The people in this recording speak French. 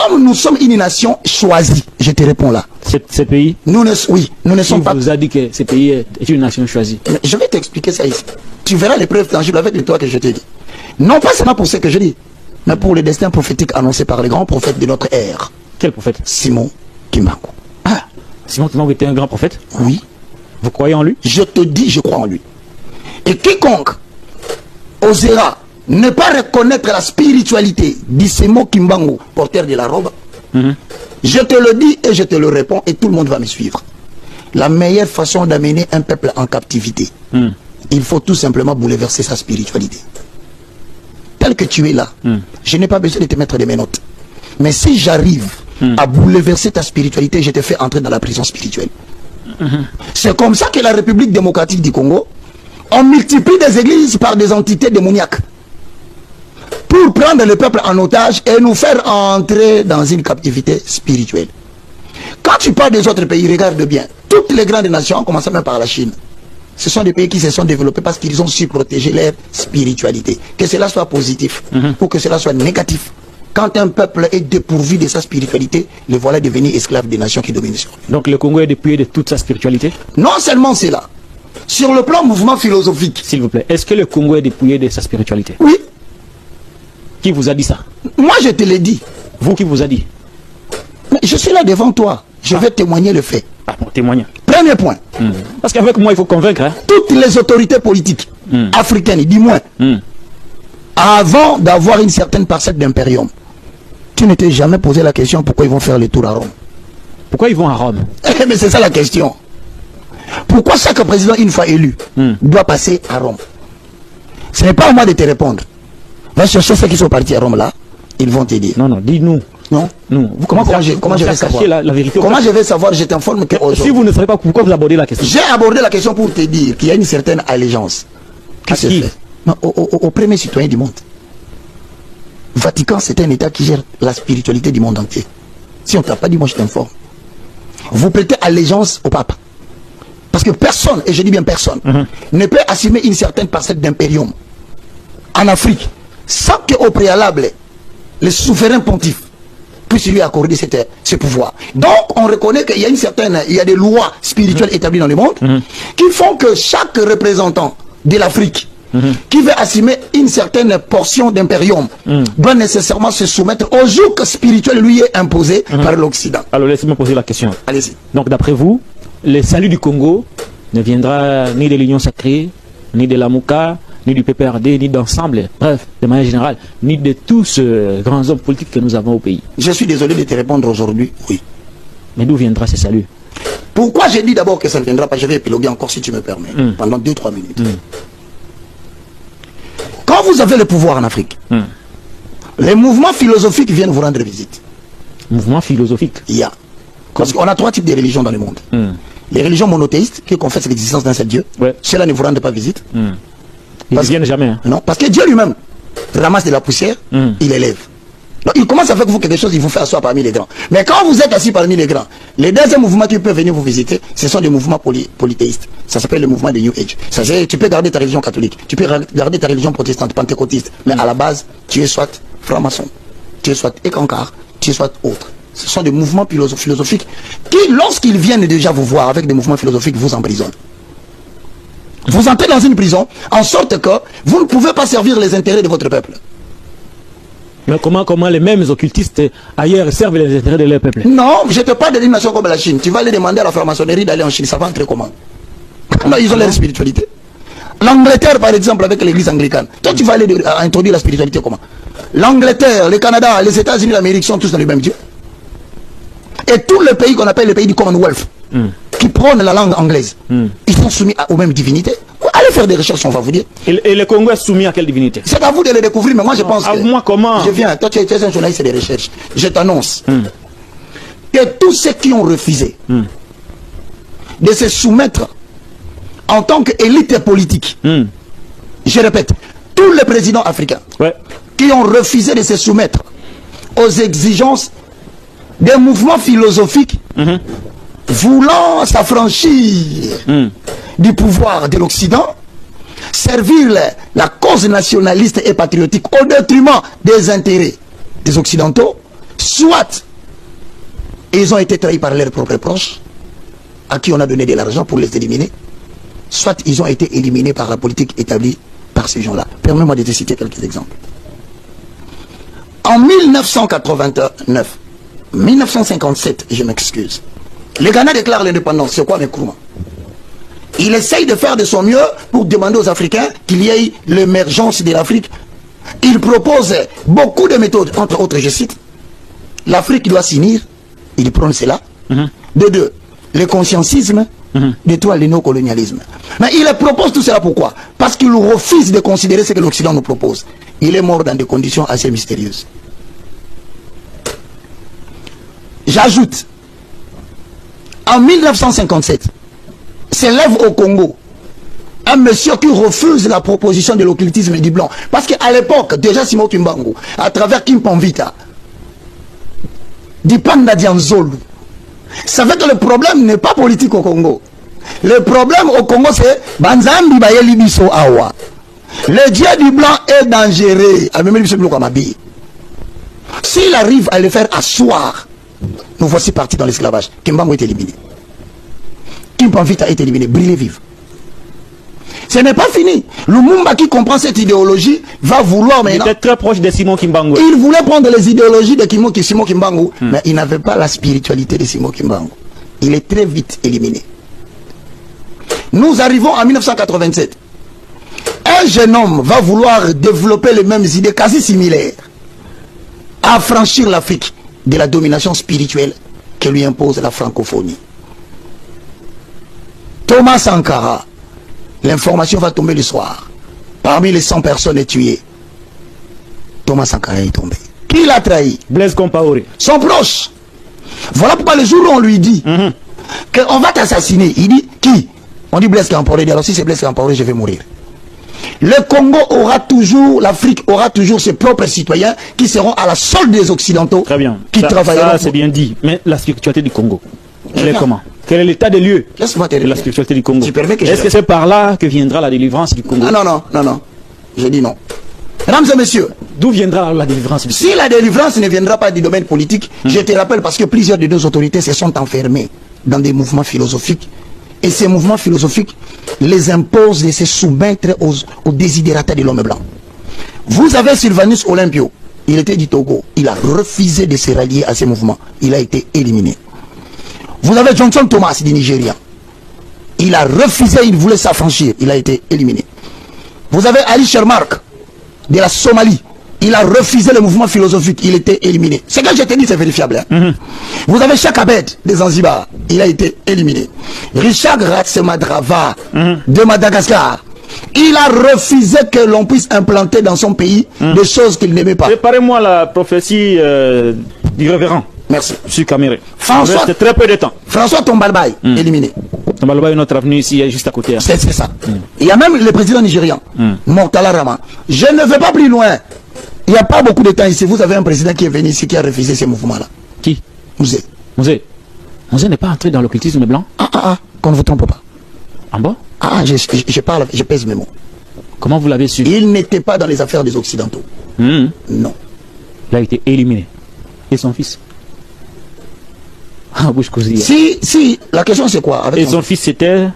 comme nous sommes une nation choisie, je te réponds là. Ces pays, nous ne sommes pas... Qui vous a dit que ce pays est une nation choisie? Mais je vais t'expliquer ça ici. Tu verras les preuves tangibles avec les toi que je te dis. Non pas seulement pour ce que je dis, mais pour le destin prophétique annoncé par les grands prophètes de notre ère. Quel prophète? Simon Kimbangu. Ah, Simon Kimbangu était un grand prophète? Oui. Vous croyez en lui? Je te dis, je crois en lui. Et quiconque osera ne pas reconnaître la spiritualité de Simon Kimbangu, porteur de la robe, je te le dis et je te le réponds et tout le monde va me suivre. La meilleure façon d'amener un peuple en captivité, il faut tout simplement bouleverser sa spiritualité. Tel que tu es là, je n'ai pas besoin de te mettre des menottes. Mais si j'arrive à bouleverser ta spiritualité, je te fais entrer dans la prison spirituelle. C'est comme ça que la République démocratique du Congo, on multiplie des églises par des entités démoniaques pour prendre le peuple en otage et nous faire entrer dans une captivité spirituelle. Quand tu parles des autres pays, regarde bien. Toutes les grandes nations, en commençant même par la Chine, ce sont des pays qui se sont développés parce qu'ils ont su protéger leur spiritualité. Que cela soit positif ou que cela soit négatif. Quand un peuple est dépourvu de sa spiritualité, le voilà devenu esclave des nations qui dominent sur lui. Donc le Congo est dépouillé de toute sa spiritualité? Non seulement c'est là. Sur le plan mouvement philosophique. S'il vous plaît, est-ce que le Congo est dépouillé de sa spiritualité? Oui. Qui vous a dit ça? Moi je te l'ai dit. Vous qui vous a dit? Mais je suis là devant toi. Je vais témoigner le fait. Ah bon, témoigner. Premier point. Parce qu'avec moi, il faut convaincre. Hein? Toutes les autorités politiques africaines, du moins, avant d'avoir une certaine parcelle d'impérium, tu ne t'es jamais posé la question pourquoi ils vont faire le tour à Rome. Pourquoi ils vont à Rome? Mais c'est ça la question. Pourquoi chaque président, une fois élu, doit passer à Rome? Ce n'est pas à moi de te répondre. Va chercher ceux qui sont partis à Rome là, ils vont te dire. Non, non, dis-nous. Non. Comment je vais savoir la vérité? Comment je vais savoir? Je t'informe que si vous ne savez pas pourquoi vous abordez la question. J'ai abordé la question pour te dire qu'il y a une certaine allégeance qui se fait au premier citoyen du monde. Vatican, c'est un État qui gère la spiritualité du monde entier. Si on ne t'a pas dit, moi je t'informe. Vous prêtez allégeance au pape. Parce que personne, et je dis bien personne, ne peut assumer une certaine parcelle d'impérium en Afrique sans qu'au préalable, le souverain pontife puisse lui accorder ce pouvoir. Donc, on reconnaît qu'il y a il y a des lois spirituelles établies dans le monde qui font que chaque représentant de l'Afrique qui veut assumer une certaine portion d'impérium doit nécessairement se soumettre au joug spirituel lui est imposé par l'Occident. Alors, laissez-moi poser la question. Allez-y. Donc, d'après vous, le salut du Congo ne viendra ni de l'Union sacrée, ni de la Mouka, ni du PPRD, ni d'ensemble, bref, de manière générale, ni de tous ces grands hommes politiques que nous avons au pays. Je suis désolé de te répondre aujourd'hui, oui. Mais d'où viendra ce salut? Pourquoi j'ai dit d'abord que ça ne viendra pas? Je vais épiloguer encore si tu me permets, pendant 2-3 minutes. Quand vous avez le pouvoir en Afrique, les mouvements philosophiques viennent vous rendre visite. Mouvement philosophique? Il y a. Parce qu'on a 3 types de religions dans le monde. Les religions monothéistes qui confessent l'existence d'un seul Dieu, ceux-là ne vous rendent pas visite. Ils ne viennent jamais. Hein. Non, parce que Dieu lui-même ramasse de la poussière, il élève. Donc, il commence avec vous quelque chose, il vous fait asseoir parmi les grands. Mais quand vous êtes assis parmi les grands, les deuxièmes mouvements qui peuvent venir vous visiter, ce sont des mouvements polythéistes. Ça s'appelle le mouvement de New Age. Ça, tu peux garder ta religion catholique, tu peux garder ta religion protestante, pentecôtiste, mais à la base, tu es soit franc-maçon, tu es soit écancard, tu es soit autre. Ce sont des mouvements philosophiques qui, lorsqu'ils viennent déjà vous voir avec des mouvements philosophiques, vous emprisonnent. Vous entrez dans une prison en sorte que vous ne pouvez pas servir les intérêts de votre peuple. Mais comment les mêmes occultistes ailleurs servent les intérêts de leur peuple? Non, je te parle d'une nation comme la Chine. Tu vas aller demander à la franc-maçonnerie d'aller en Chine. Ça va entrer comment? Non, ils ont leur spiritualité. L'Angleterre, par exemple, avec l'église anglicane. Toi, tu vas aller introduire la spiritualité comment? L'Angleterre, le Canada, les États-Unis, l'Amérique sont tous dans le même Dieu. Et tous les pays qu'on appelle les pays du Commonwealth, qui prônent la langue anglaise, ils sont soumis aux mêmes divinités. Allez faire des recherches, on va vous dire. Et le Congo est soumis à quelle divinité? C'est à vous de les découvrir, mais moi je pense que... Moi comment? Je viens, toi tu es un journaliste de recherche. Je t'annonce que tous ceux qui ont refusé de se soumettre en tant qu'élite politique, je répète, tous les présidents africains qui ont refusé de se soumettre aux exigences des mouvements philosophiques voulant s'affranchir du pouvoir de l'Occident, servir la cause nationaliste et patriotique au détriment des intérêts des Occidentaux, Soit ils ont été trahis par leurs propres proches, à qui on a donné de l'argent pour les éliminer, soit ils ont été éliminés par la politique établie par ces gens-là. Permets-moi de te citer quelques exemples. En 1989, 1957, je m'excuse, le Ghana déclare l'indépendance. C'est quoi Nkrumah? Il essaye de faire de son mieux pour demander aux Africains qu'il y ait l'émergence de l'Afrique. Il propose beaucoup de méthodes, entre autres, je cite, l'Afrique doit s'unir, il prône cela. De deux, le conscientisme, de trois, le néocolonialisme. Mais il propose tout cela pourquoi? Parce qu'il refuse de considérer ce que l'Occident nous propose. Il est mort dans des conditions assez mystérieuses. J'ajoute, en 1957, s'élève au Congo un monsieur qui refuse la proposition de l'occultisme du blanc. Parce qu'à l'époque, déjà Simon Kimbangu, à travers Kim Panvita, Dipanda Dianzolu, savait que le problème n'est pas politique au Congo. Le problème au Congo, c'est Banzambi Bayeli Biso Awa. Le dieu du blanc est dangereux. S'il arrive à le faire asseoir, nous voici partis dans l'esclavage. Kimbangu est éliminé. Kim Panvita est éliminé, brûlé vif. Ce n'est pas fini. Lumumba qui comprend cette idéologie va vouloir maintenant... Il était très proche de Simon Kimbangu. Il voulait prendre les idéologies de Simon Kimbangu, mais il n'avait pas la spiritualité de Simon Kimbangu. Il est très vite éliminé. Nous arrivons en 1987. Un jeune homme va vouloir développer les mêmes idées quasi similaires, affranchir l'Afrique de la domination spirituelle que lui impose la francophonie. Thomas Sankara, l'information va tomber le soir. Parmi les 100 personnes tuées, Thomas Sankara est tombé. Qui l'a trahi? Blaise Compaoré. Son proche. Voilà pourquoi le jour où on lui dit qu'on va t'assassiner, il dit qui? On dit Blaise Compaoré. Alors si c'est Blaise Compaoré, je vais mourir. Le Congo aura toujours, l'Afrique aura toujours ses propres citoyens qui seront à la solde des Occidentaux. Très bien. Qui travailleront. Ça c'est bien dit. Mais la spiritualité du Congo, elle est comment? Quel est l'état des lieux de la spiritualité du Congo? Est-ce que c'est par là que viendra la délivrance du Congo? Ah non. Je dis non. Mesdames et messieurs, d'où viendra la délivrance du Congo? Si la délivrance ne viendra pas du domaine politique, je te rappelle parce que plusieurs de nos autorités se sont enfermées dans des mouvements philosophiques. Et ces mouvements philosophiques les imposent de se soumettre aux désidératas de l'homme blanc. Vous avez Sylvanus Olympio, il était du Togo, il a refusé de se rallier à ces mouvements, il a été éliminé. Vous avez Johnson Thomas du Nigeria, il a refusé, il voulait s'affranchir, il a été éliminé. Vous avez Ali Shermark de la Somalie, il a refusé le mouvement philosophique, il était éliminé. Ce que je te dis, c'est vérifiable. Vous avez Cheikh Abed de Zanzibar, il a été éliminé. Richard Ratsemadrava de Madagascar, il a refusé que l'on puisse implanter dans son pays des choses qu'il n'aimait pas. Préparez-moi la prophétie du révérend. Merci. Sur Caméré. François, c'est très peu de temps. François Tombalbaye, éliminé. Tombalbaye est notre avenue ici, juste à côté. C'est ça. Il y a même le président nigérian, Mortala Rama. Je ne vais pas plus loin. Il n'y a pas beaucoup de temps ici. Vous avez un président qui est venu ici, qui a refusé ces mouvements-là. Qui? Mouzé. Mouzé n'est pas entré dans l'occultisme blanc? Qu'on ne vous trompe pas. Ah bon? Je parle, je pèse mes mots. Comment vous l'avez su? Il n'était pas dans les affaires des Occidentaux. Non. Il a été éliminé. Et son fils? Si, la question c'est quoi avec et son fils c'était